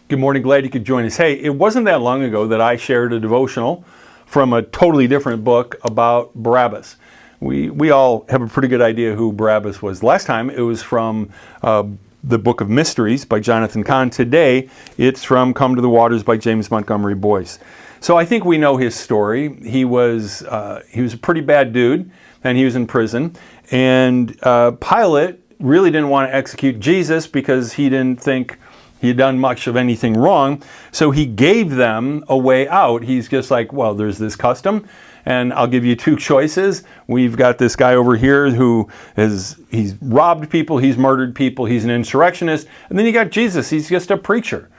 Good morning, glad you could join us. Hey, it wasn't that long ago that I shared a devotional from a totally different book about Barabbas. We all have a pretty good idea who Barabbas was. Last time it was from the Book of Mysteries by Jonathan Cahn. Today it's from Come to the Waters by James Montgomery Boyce. So I think we know his story. He was a pretty bad dude, and he was in prison. And Pilate really didn't want to execute Jesus because he didn't think he had done much of anything wrong. So he gave them a way out. He's just like, well, there's this custom, and I'll give you two choices. We've got this guy over here he's robbed people, he's murdered people, he's an insurrectionist. And then you got Jesus, he's just a preacher.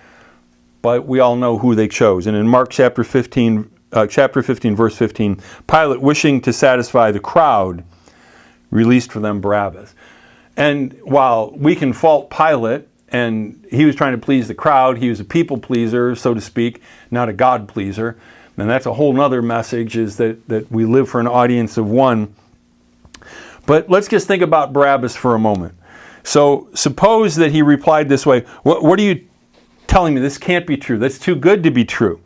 But we all know who they chose. And in Mark chapter 15, verse 15, Pilate, wishing to satisfy the crowd, released for them Barabbas. And while we can fault Pilate, and he was trying to please the crowd, he was a people pleaser, so to speak, not a God pleaser. And that's a whole nother message, is that we live for an audience of one. But let's just think about Barabbas for a moment. So suppose that he replied this way, what are you telling me? This can't be true. That's too good to be true.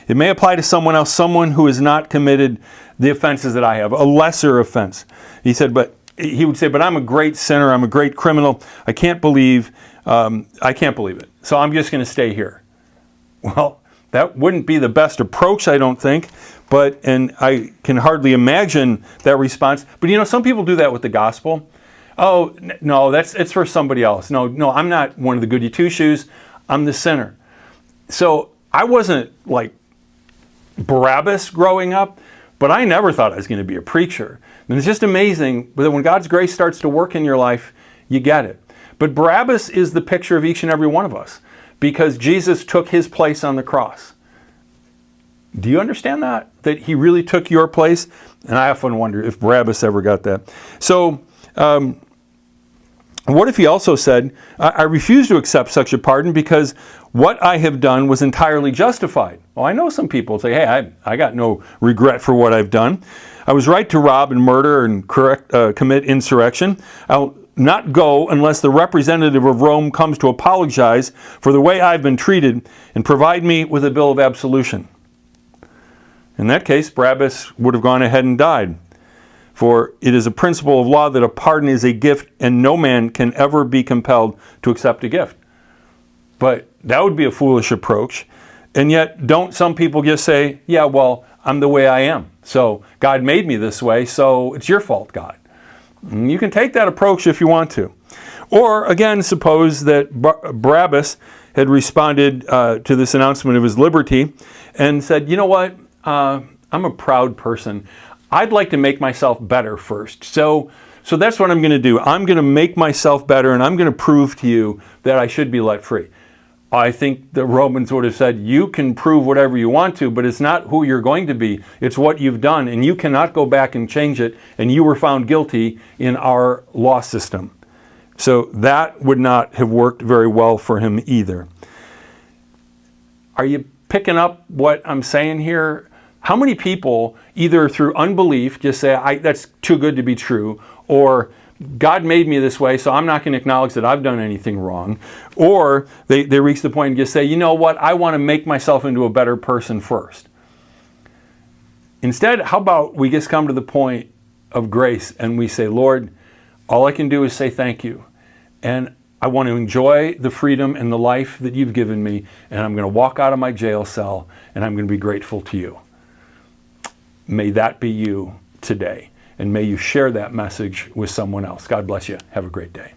It may apply to someone else, someone who has not committed the offenses that I have, a lesser offense. He would say, but I'm a great sinner, I'm a great criminal, I can't believe it. So I'm just going to stay here. Well, that wouldn't be the best approach, I don't think. And I can hardly imagine that response. But some people do that with the gospel. Oh, no, it's for somebody else. No, I'm not one of the goody two-shoes. I'm the sinner. So I wasn't like Barabbas growing up, but I never thought I was going to be a preacher. And it's just amazing that when God's grace starts to work in your life, you get it. But Barabbas is the picture of each and every one of us, because Jesus took his place on the cross. Do you understand that? That he really took your place? And I often wonder if Barabbas ever got that. So, what if he also said, I refuse to accept such a pardon because what I have done was entirely justified? Well, I know some people say, hey, I got no regret for what I've done. I was right to rob and murder and commit insurrection. I'll not go unless the representative of Rome comes to apologize for the way I've been treated and provide me with a bill of absolution. In that case, Barabbas would have gone ahead and died. For it is a principle of law that a pardon is a gift and no man can ever be compelled to accept a gift. But that would be a foolish approach. And yet, don't some people just say, yeah, well, I'm the way I am. So God made me this way, so it's your fault, God. And you can take that approach if you want to. Or, again, suppose that Barabbas had responded to this announcement of his liberty and said, you know what, I'm a proud person. I'd like to make myself better first. So that's what I'm going to do. I'm going to make myself better, and I'm going to prove to you that I should be let free. I think the Romans would have said, you can prove whatever you want to, but it's not who you're going to be. It's what you've done, and you cannot go back and change it, and you were found guilty in our law system. So that would not have worked very well for him either. Are you picking up what I'm saying here? How many people, either through unbelief, just say, that's too good to be true, or God made me this way, so I'm not going to acknowledge that I've done anything wrong. Or they reach the point and just say, you know what, I want to make myself into a better person first. Instead, how about we just come to the point of grace and we say, Lord, all I can do is say thank you. And I want to enjoy the freedom and the life that you've given me. And I'm going to walk out of my jail cell and I'm going to be grateful to you. May that be you today. And may you share that message with someone else. God bless you. Have a great day.